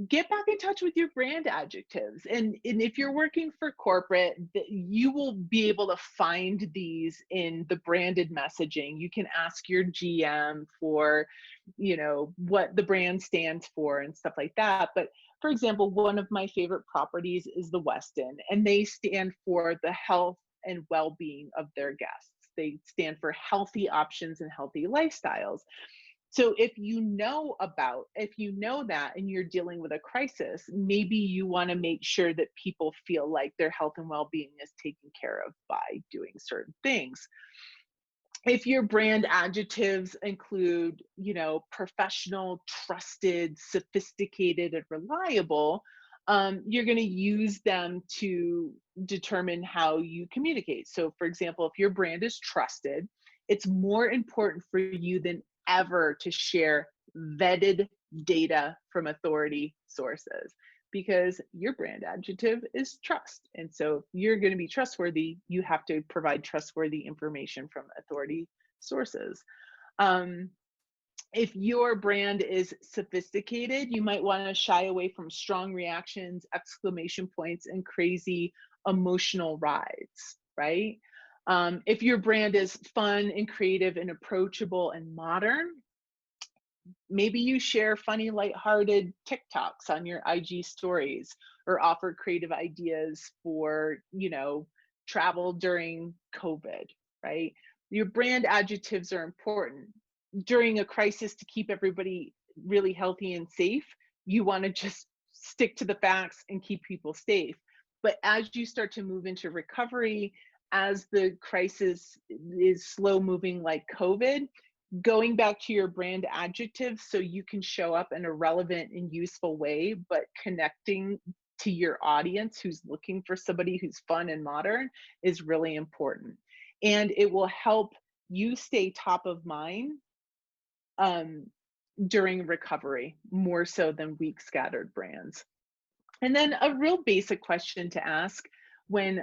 get back in touch with your brand adjectives. And if you're working for corporate, you will be able to find these in the branded messaging. You can ask your GM for, what the brand stands for and stuff like that. But for example, one of my favorite properties is the Westin, and they stand for the health and well-being of their guests. They stand for healthy options and healthy lifestyles. So if you know that and you're dealing with a crisis, maybe you want to make sure that people feel like their health and well-being is taken care of by doing certain things. If your brand adjectives include, professional, trusted, sophisticated, and reliable, you're going to use them to determine how you communicate. So for example, if your brand is trusted, it's more important for you than ever to share vetted data from authority sources, because your brand adjective is trust. And so if you're going to be trustworthy, you have to provide trustworthy information from authority sources. If your brand is sophisticated, you might want to shy away from strong reactions, exclamation points, and crazy emotional rides, right? If your brand is fun and creative and approachable and modern, maybe you share funny, lighthearted TikToks on your IG stories, or offer creative ideas for, travel during COVID, right? Your brand adjectives are important. During a crisis, to keep everybody really healthy and safe, you want to just stick to the facts and keep people safe. But as you start to move into recovery, as the crisis is slow moving like COVID, going back to your brand adjectives so you can show up in a relevant and useful way, but connecting to your audience who's looking for somebody who's fun and modern, is really important. And it will help you stay top of mind during recovery, more so than weak scattered brands. And then a real basic question to ask when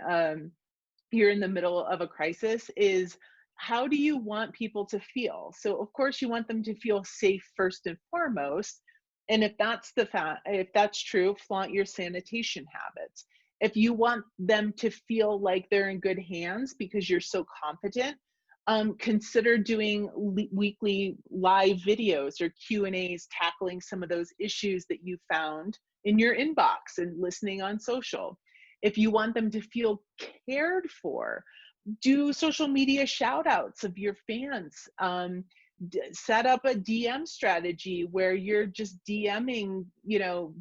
you're in the middle of a crisis is, how do you want people to feel? So of course you want them to feel safe first and foremost. And if that's if that's true, flaunt your sanitation habits. If you want them to feel like they're in good hands because you're so competent, consider doing weekly live videos or Q&As tackling some of those issues that you found in your inbox and listening on social. If you want them to feel cared for, do social media shout outs of your fans. Set up a DM strategy where you're just DMing,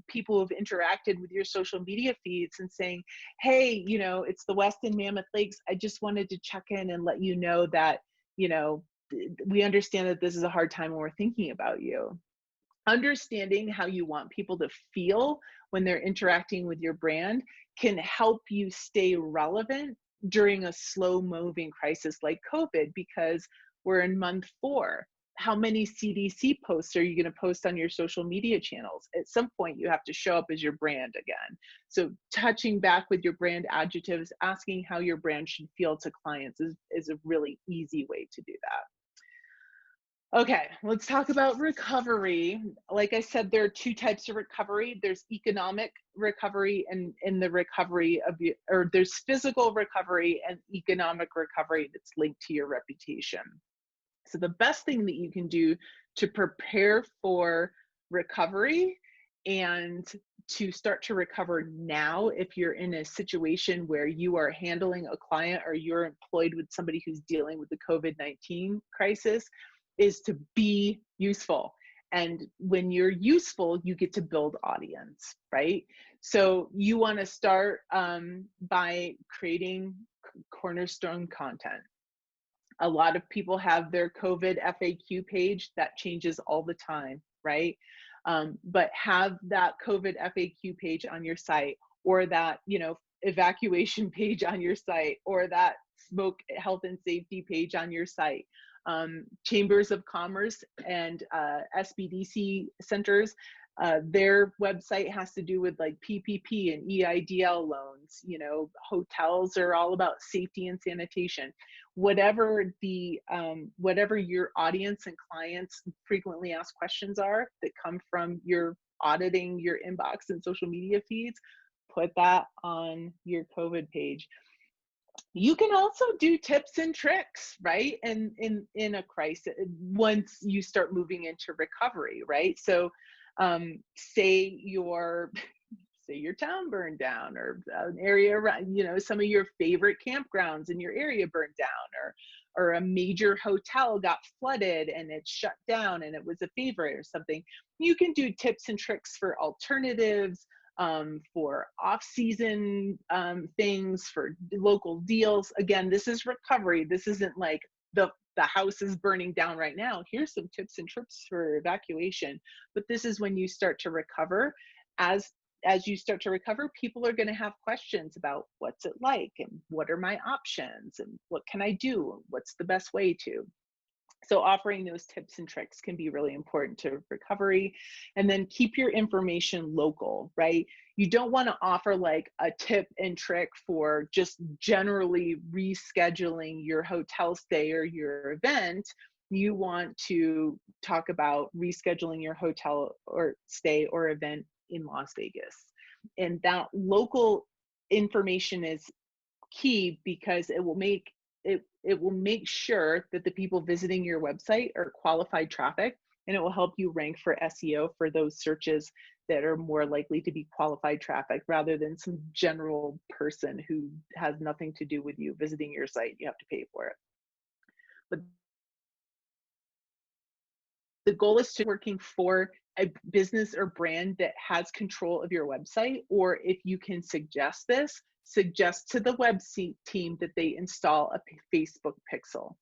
people who've interacted with your social media feeds and saying, hey, it's the Westin Mammoth Lakes. I just wanted to check in and let you know that, we understand that this is a hard time when we're thinking about you. Understanding how you want people to feel when they're interacting with your brand can help you stay relevant during a slow moving crisis like COVID, because we're in month 4. How many CDC posts are you going to post on your social media channels? At some point, you have to show up as your brand again. So touching back with your brand adjectives, asking how your brand should feel to clients is a really easy way to do that. Okay, let's talk about recovery. Like I said, there are 2 types of recovery. There's economic recovery and in the recovery of or there's physical recovery and economic recovery that's linked to your reputation. So the best thing that you can do to prepare for recovery and to start to recover now, if you're in a situation where you are handling a client or you're employed with somebody who's dealing with the COVID-19 crisis, is to be useful. And when you're useful, you get to build audience, right? So you want to start by creating Cornerstone content. A lot of people have their COVID FAQ page that changes all the time, right? But have that COVID FAQ page on your site, or that, evacuation page on your site, or that smoke health and safety page on your site. Chambers of Commerce and SBDC centers, their website has to do with like PPP and EIDL loans. Hotels are all about safety and sanitation. Whatever your audience and clients frequently asked questions are that come from your auditing your inbox and social media feeds, put that on your COVID page. You can also do tips and tricks, right? And in a crisis, once you start moving into recovery, right? So say your town burned down, or an area around, some of your favorite campgrounds in your area burned down, or a major hotel got flooded and it shut down and it was a favorite or something. You can do tips and tricks for alternatives, for off-season things, for local deals. Again, this is recovery. This isn't like the house is burning down right now. Here's some tips and tricks for evacuation. But this is when you start to recover. As you start to recover, people are going to have questions about what's it like and what are my options and what can I do? What's the best way to? So offering those tips and tricks can be really important to recovery. And then keep your information local, right? You don't want to offer like a tip and trick for just generally rescheduling your hotel stay or your event. You want to talk about rescheduling your hotel or stay or event in Las Vegas. And that local information is key, because it will make sure that the people visiting your website are qualified traffic, and it will help you rank for SEO for those searches that are more likely to be qualified traffic, rather than some general person who has nothing to do with you visiting your site. You have to pay for it. But the goal is to working for a business or brand that has control of your website, or if you can suggest to the web team that they install a Facebook pixel.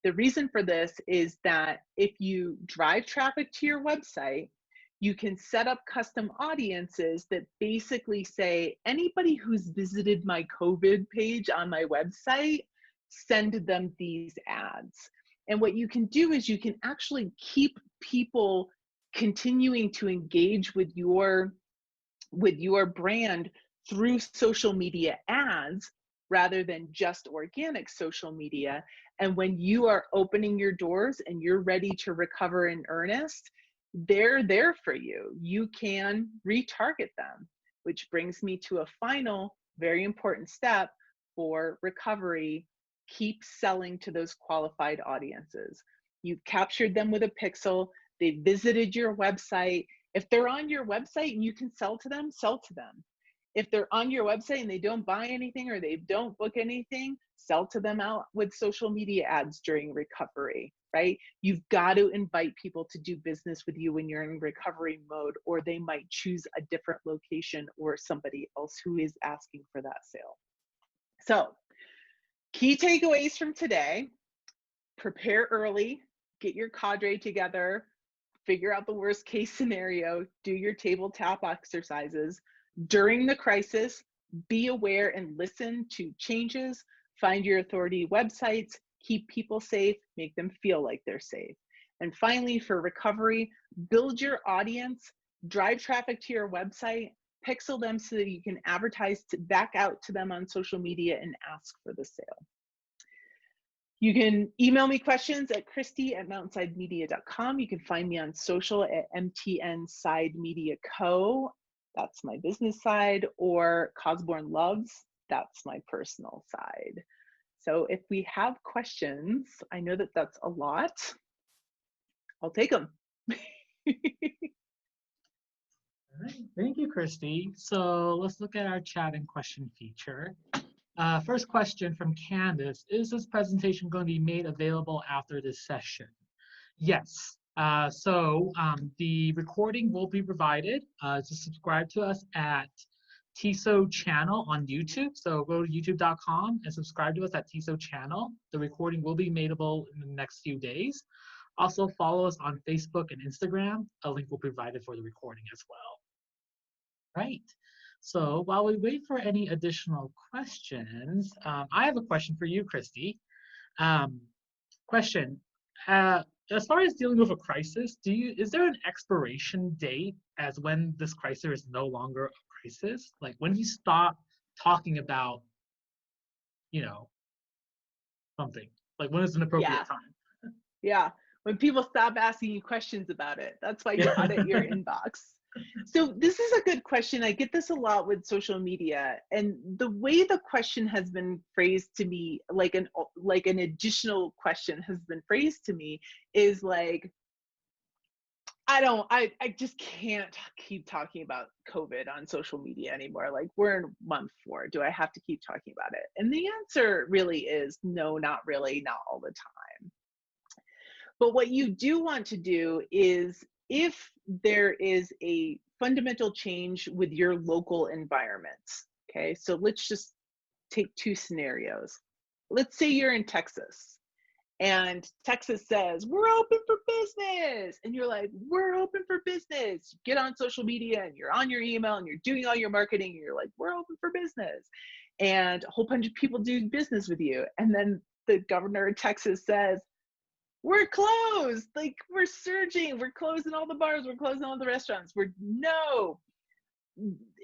The reason for this is that if you drive traffic to your website, you can set up custom audiences that basically say, anybody who's visited my COVID page on my website, send them these ads. And what you can do is you can actually keep people continuing to engage with your brand through social media ads rather than just organic social media. And when you are opening your doors and you're ready to recover in earnest, they're there for you. You can retarget them, which brings me to a final very important step for recovery. Keep selling to those qualified audiences. You've captured them with a pixel. They visited your website. If they're on your website and you can sell to them, sell to them. If they're on your website and they don't buy anything or they don't book anything, sell to them out with social media ads during recovery, right? You've got to invite people to do business with you when you're in recovery mode, or they might choose a different location or somebody else who is asking for that sale. So, key takeaways from today: prepare early, get your cadre together, figure out the worst case scenario, do your tabletop exercises. During the crisis, be aware and listen to changes, find your authority websites, keep people safe, make them feel like they're safe. And finally, for recovery, build your audience, drive traffic to your website, pixel them so that you can advertise back out to them on social media and ask for the sale. You can email me questions at christie@mountainsidemedia.com. You can find me on social at MTN Side Media Co. That's my business side, or Osborne Loves. That's my personal side. So if we have questions, I know that that's a lot. I'll take them. All right. Thank you, Christie. So let's look at our chat and question feature. First question from Candace: is this presentation going to be made available after this session? Yes. The recording will be provided. To subscribe to us at TISOH channel on YouTube. So go to youtube.com and subscribe to us at TISOH channel. The recording will be made available in the next few days. Also follow us on Facebook and Instagram. A link will be provided for the recording as well. Right. So while we wait for any additional questions, I have a question for you, Christie. Question: as far as dealing with a crisis, is there an expiration date as when this crisis is no longer a crisis? Like, when do you stop talking about, something? Like, when is an appropriate time? Yeah. When people stop asking you questions about it, that's why you audit your inbox. So this is a good question. I get this a lot with social media, and the way the question has been phrased to me, like an additional question has been phrased to me, is like, I just can't keep talking about COVID on social media anymore. Like, we're in month 4. Do I have to keep talking about it? And the answer really is no, not really, not all the time. But what you do want to do is, if there is a fundamental change with your local environment, okay, so let's just take 2 scenarios. Let's say you're in Texas and Texas says, we're open for business. And you're like, we're open for business. Get on social media and you're on your email and you're doing all your marketing. And you're like, we're open for business. And a whole bunch of people do business with you. And then the governor of Texas says, we're closed, like, we're surging, we're closing all the bars, we're closing all the restaurants. No.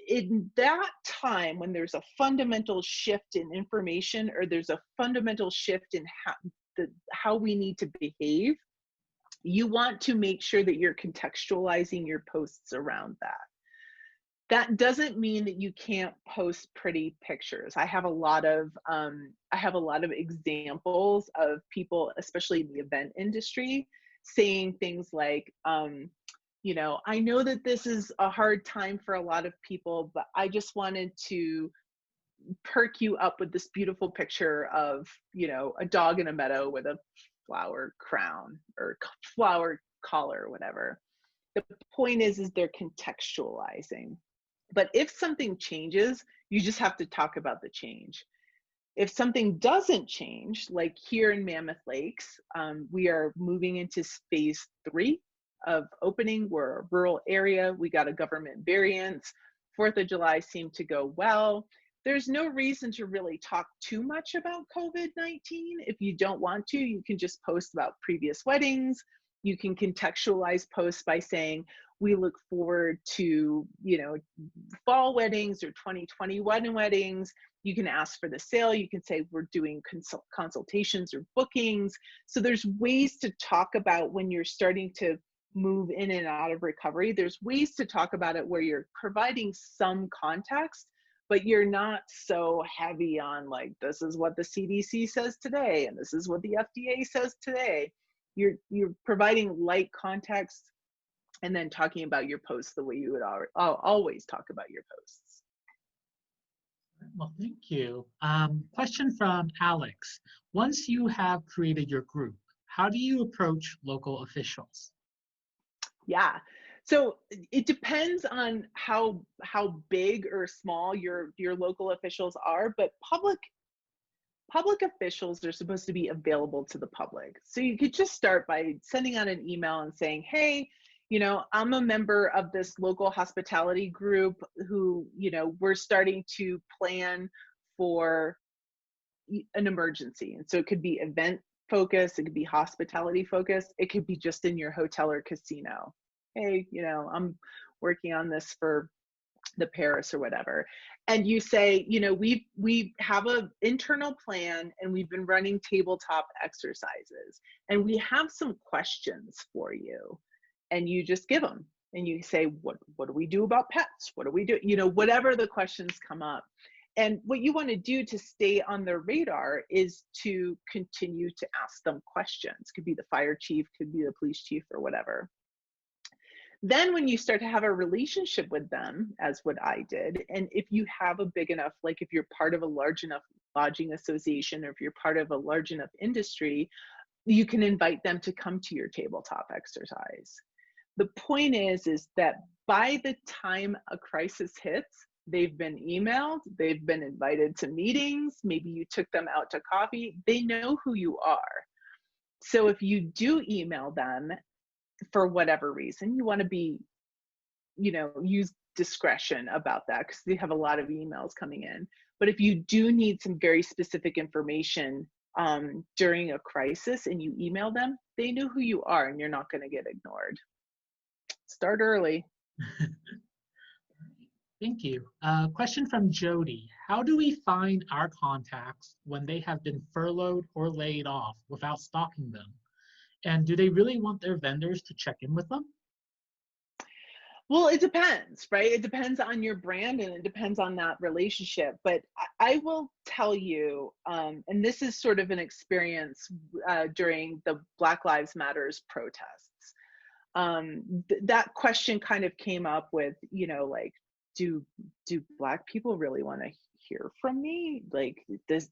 In that time, when there's a fundamental shift in information, or there's a fundamental shift in how we need to behave, you want to make sure that you're contextualizing your posts around that. That doesn't mean that you can't post pretty pictures. I have a lot of examples of people, especially in the event industry, saying things like, I know that this is a hard time for a lot of people, but I just wanted to perk you up with this beautiful picture of, a dog in a meadow with a flower crown or flower collar or whatever. The point is they're contextualizing. But if something changes, you just have to talk about the change. If something doesn't change, like here in Mammoth Lakes, we are moving into phase 3 of opening. We're a rural area. We got a government variance. 4th of July seemed to go well. there's no reason to really talk too much about COVID-19. If you don't want to, you can just post about previous weddings. You can contextualize posts by saying, we look forward to, fall weddings or 2021 weddings. You can ask for the sale. You can say we're doing consultations or bookings. So there's ways to talk about when you're starting to move in and out of recovery. There's ways to talk about it where you're providing some context, but you're not so heavy on like, this is what the CDC says today, and this is what the FDA says today. You're providing light context and then talking about your posts the way you would always talk about your posts. Well, thank you. Question from Alex. Once you have created your group, how do you approach local officials? Yeah, so it depends on how big or small your local officials are, but public officials are supposed to be available to the public. So you could just start by sending out an email and saying, hey, I'm a member of this local hospitality group who, we're starting to plan for an emergency. And so it could be event focused, it could be hospitality focused, it could be just in your hotel or casino. Hey, I'm working on this for the Paris or whatever. And you say, we have an internal plan and we've been running tabletop exercises and we have some questions for you. And you just give them and you say, what do we do about pets? What do we do? Whatever the questions come up. And what you want to do to stay on their radar is to continue to ask them questions. Could be the fire chief, could be the police chief or whatever. Then when you start to have a relationship with them, as what I did, and if you have a big enough, like if you're part of a large enough lodging association, or if you're part of a large enough industry, you can invite them to come to your tabletop exercise. The point is that by the time a crisis hits, they've been emailed, they've been invited to meetings, maybe you took them out to coffee, they know who you are. So if you do email them for whatever reason, you want to be, use discretion about that because they have a lot of emails coming in. But if you do need some very specific information during a crisis and you email them, they know who you are and you're not going to get ignored. Start early. Thank you. Question from Jody. How do we find our contacts when they have been furloughed or laid off without stalking them? And do they really want their vendors to check in with them? Well, it depends, right? It depends on your brand and it depends on that relationship. But I will tell you, and this is sort of an experience during the Black Lives Matters protests. That question kind of came up with, like, do Black people really want to hear from me? Like,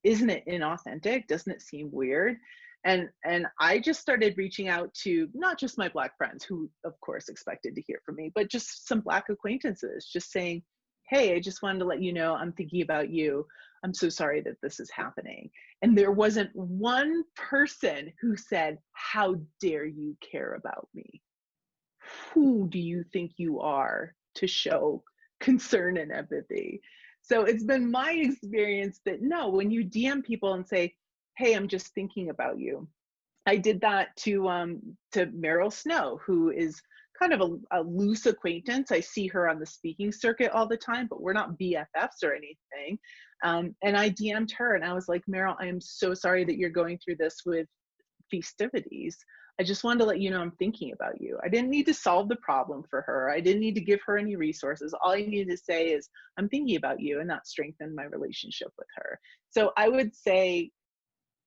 isn't it inauthentic? Doesn't it seem weird? And I just started reaching out to not just my Black friends who of course expected to hear from me, but just some Black acquaintances, just saying, hey, I just wanted to let you know I'm thinking about you. I'm so sorry that this is happening. And there wasn't one person who said, how dare you care about me? Who do you think you are to show concern and empathy? So it's been my experience that no, when you DM people and say, hey, I'm just thinking about you. I did that to Meryl Snow, who is kind of a loose acquaintance. I see her on the speaking circuit all the time, but we're not BFFs or anything. And I DM'd her and I was like, Meryl, I am so sorry that you're going through this with festivities. I just wanted to let you know I'm thinking about you. I didn't need to solve the problem for her. I didn't need to give her any resources. All I needed to say is I'm thinking about you, and that strengthened my relationship with her. So I would say,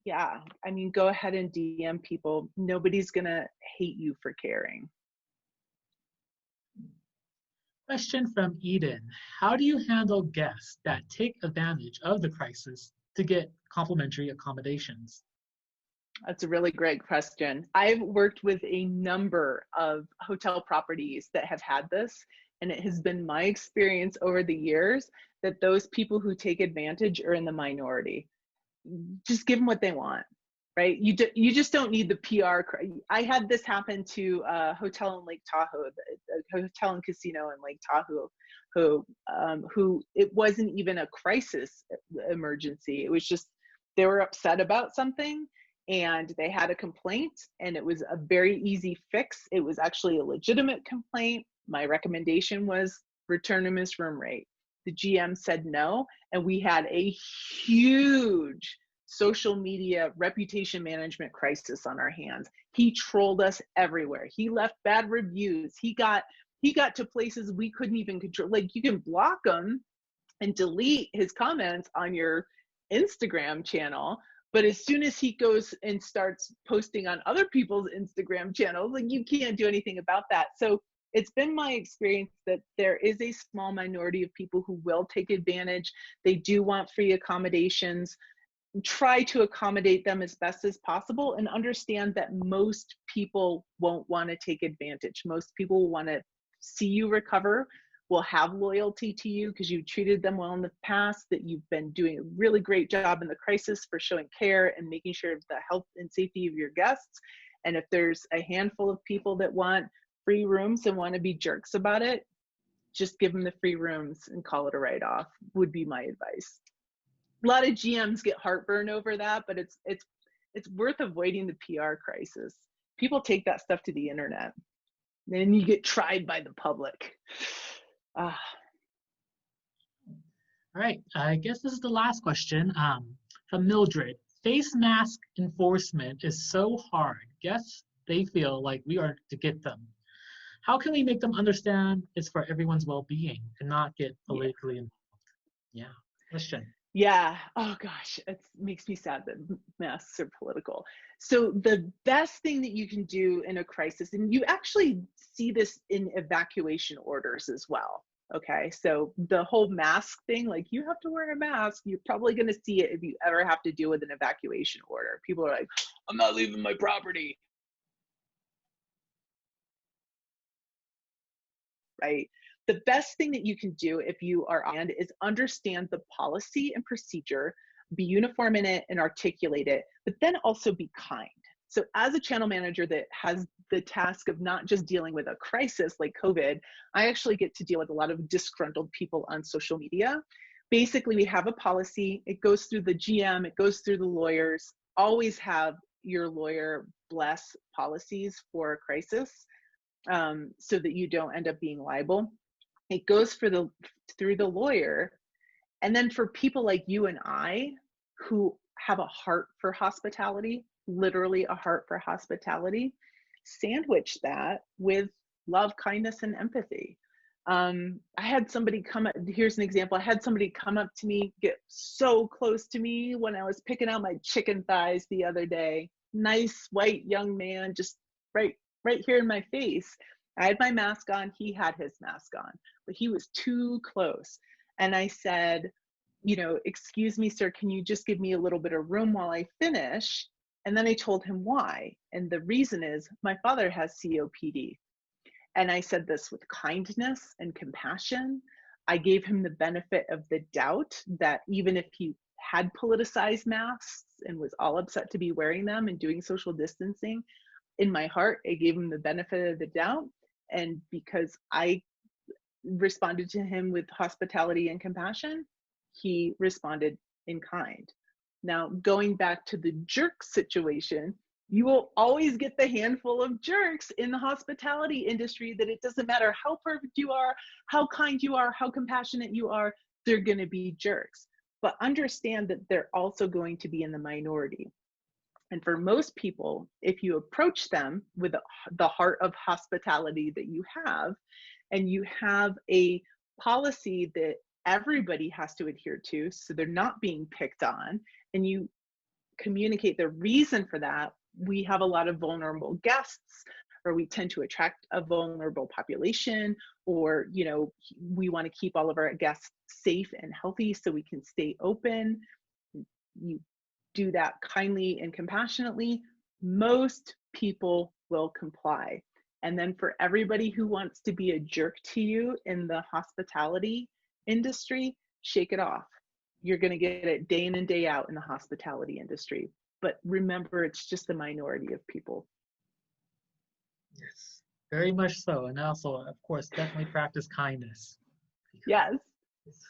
yeah, I mean, go ahead and DM people. Nobody's gonna hate you for caring. Question from Eden. How do you handle guests that take advantage of the crisis to get complimentary accommodations? That's a really great question. I've worked with a number of hotel properties that have had this, and it has been my experience over the years that those people who take advantage are in the minority. Just give them what they want. right? You just don't need the PR. I had this happen to a hotel in Lake Tahoe, a hotel and casino in Lake Tahoe, who it wasn't even a crisis emergency. It was just they were upset about something and they had a complaint, and it was a very easy fix. It was actually a legitimate complaint. My recommendation was return him his room rate. The GM said no, and we had a huge social media reputation management crisis on our hands. He trolled us everywhere. He left bad reviews. He got to places we couldn't even control. Like, you can block him and delete his comments on your Instagram channel, but as soon as he goes and starts posting on other people's Instagram channels, like, you can't do anything about that. So it's been my experience that there is a small minority of people who will take advantage. They do want free accommodations. Try to accommodate them as best as possible, and understand that most people won't want to take advantage. Most people will want to see you recover, will have loyalty to you because you treated them well in the past, that you've been doing a really great job in the crisis for showing care and making sure of the health and safety of your guests. And if there's a handful of people that want free rooms and want to be jerks about it, just give them the free rooms and call it a write-off, would be my advice. A lot of GMs get heartburn over that, but it's worth avoiding the PR crisis. People take that stuff to the internet, then you get tried by the public. All right, I guess this is the last question from Mildred. Face mask enforcement is so hard. Guess they feel like we are to get them. How can we make them understand it's for everyone's well-being and not get politically involved? Yeah, question. Yeah. Oh gosh, it makes me sad that masks are political. So the best thing that you can do in a crisis, and you actually see this in evacuation orders as well. Okay. So the whole mask thing, like, you have to wear a mask, you're probably going to see it if you ever have to deal with an evacuation order. People are like, I'm not leaving my property. Right. The best thing that you can do if you are on is understand the policy and procedure, be uniform in it and articulate it, but then also be kind. So as a channel manager that has the task of not just dealing with a crisis like COVID, I actually get to deal with a lot of disgruntled people on social media. Basically, we have a policy, it goes through the GM, it goes through the lawyers. Always have your lawyer bless policies for a crisis, so that you don't end up being liable. It goes through the lawyer. And then for people like you and I who have a heart for hospitality, literally a heart for hospitality, sandwich that with love, kindness, and empathy. I had somebody here's an example. I had somebody come up to me, get so close to me when I was picking out my chicken thighs the other day. Nice white young man, just right here in my face. I had my mask on, he had his mask on, but he was too close. And I said, excuse me, sir, can you just give me a little bit of room while I finish? And then I told him why. And the reason is my father has COPD. And I said this with kindness and compassion. I gave him the benefit of the doubt that even if he had politicized masks and was all upset to be wearing them and doing social distancing, in my heart, I gave him the benefit of the doubt. And because I responded to him with hospitality and compassion, he responded in kind. Now, going back to the jerk situation, you will always get the handful of jerks in the hospitality industry that it doesn't matter how perfect you are, how kind you are, how compassionate you are, they're going to be jerks. But understand that they're also going to be in the minority. And for most people, if you approach them with the heart of hospitality that you have, and you have a policy that everybody has to adhere to, so they're not being picked on, and you communicate the reason for that, we have a lot of vulnerable guests, or we tend to attract a vulnerable population, or we want to keep all of our guests safe and healthy so we can stay open. You do that kindly and compassionately, most people will comply. And then for everybody who wants to be a jerk to you in the hospitality industry, shake it off. You're going to get it day in and day out in the hospitality industry. but remember, it's just the minority of people. Yes, very much so. And also, of course, definitely practice kindness. Yes,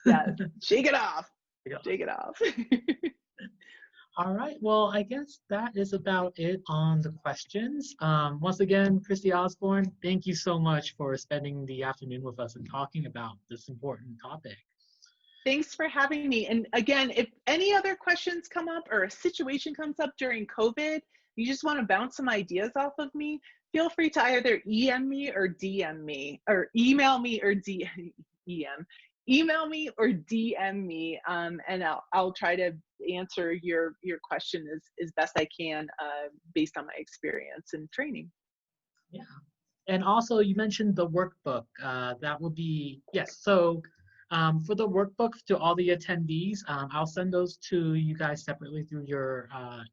yes. Shake it off. Yeah. Shake it off. All right, well, I guess that is about it on the questions. Once again, Christie Osborne, thank you so much for spending the afternoon with us and talking about this important topic. Thanks for having me. And again, if any other questions come up or a situation comes up during COVID, you just want to bounce some ideas off of me, feel free to either EM me or DM me, or email me or email me or DM me, and I'll try to answer your question as best I can, based on my experience and training. Yeah, and also you mentioned the workbook. That would be, yes, so for the workbook to all the attendees, I'll send those to you guys separately through your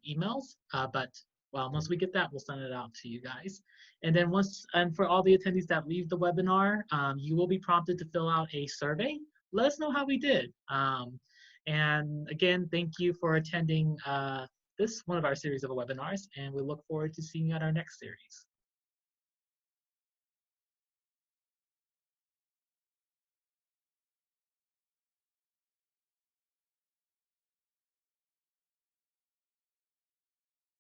emails. But well, once we get that, we'll send it out to you guys. And then and for all the attendees that leave the webinar, you will be prompted to fill out a survey. Let us know how we did. And again, thank you for attending this one of our series of webinars, and we look forward to seeing you at our next series.